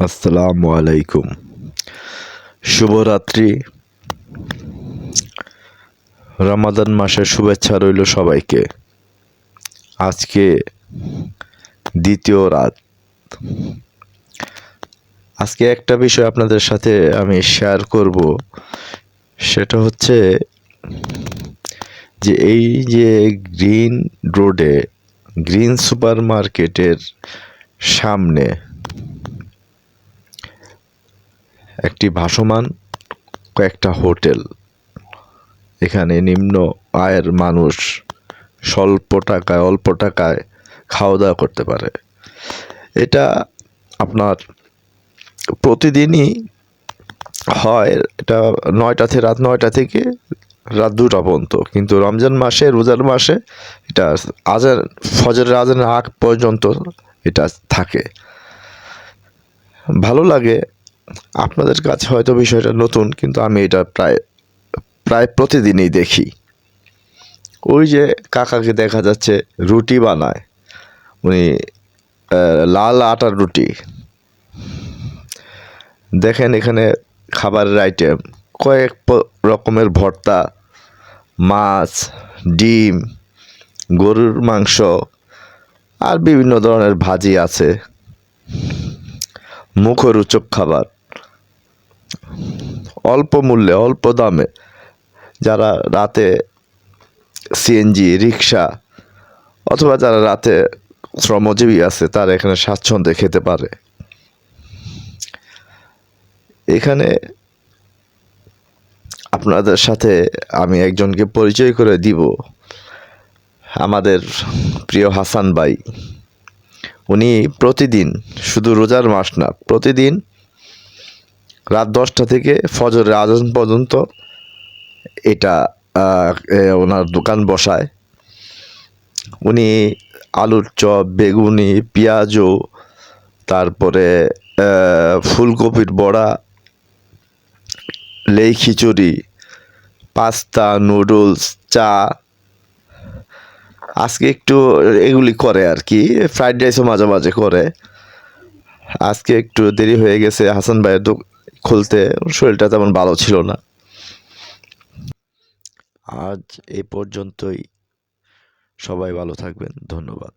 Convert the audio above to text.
আসসালামু আলাইকুম। শুভরাত্রি। রমাদান মাসের শুভেচ্ছা রইল সবাইকে। আজকে দ্বিতীয় রাত। আজকে একটা বিষয় আপনাদের সাথে আমি শেয়ার করব, সেটা হচ্ছে যে এই যে গ্রিন রোডে, গ্রিন সুপার মার্কেটের সামনে একটি ভাসমান কয়েকটা হোটেল। এখানে নিম্ন আয়ের মানুষ অল্প টাকায় খাওয়া দাওয়া করতে পারে। এটা আপনার প্রতিদিনই হয়। এটা রাত 9টা থেকে রাত 2টা পর্যন্ত, কিন্তু রমজান মাসে, রোজার মাসে এটা ফজরের আজানের আগ পর্যন্ত এটা থাকে। ভালো লাগে। আপনাদের কাছে হয়তো বিষয়টা নতুন, কিন্তু আমি এটা প্রায় প্রতিদিনই দেখি। ওই যে কাকাকে দেখা যাচ্ছে রুটি বানায়, উনি লাল আটার রুটি। দেখেন এখানে খাবারের আইটেম কয়েক রকমের ভর্তা, মাছ, ডিম, গরুর মাংস আর বিভিন্ন ধরনের ভাজি আছে। মুখরোচক খাবার, অল্প মূল্যে, অল্প দামে। যারা রাতে সিএনজি, রিক্সা অথবা যারা রাতে শ্রমজীবী আছে, তারা এখানে স্বাচ্ছন্দ্যে খেতে পারে। এখানে আপনাদের সাথে আমি একজনকে পরিচয় করে দিব, আমাদের প্রিয় হাসান ভাই। উনি প্রতিদিন, শুধু রোজার মাস না, প্রতিদিন রাত 10টা থেকে ফজরের আজান পর্যন্ত এটা ওনার দোকান বসায়। উনি আলুর চপ, বেগুনি, পেঁয়াজু, তারপরে ফুলকপির বড়া, লেই খিচুড়ি, পাস্তা, নুডলস, চা, আজকে একটু এগুলি করে আর কি। ফ্রাইড রাইসও মাঝে মাঝে করে। আজকে একটু দেরি হয়ে গেছে হাসান ভাইয়ের খুলতে, শরীরটা তেমন ভালো ছিল না। আজ এই পর্যন্তই। সবাই ভালো থাকবেন। ধন্যবাদ।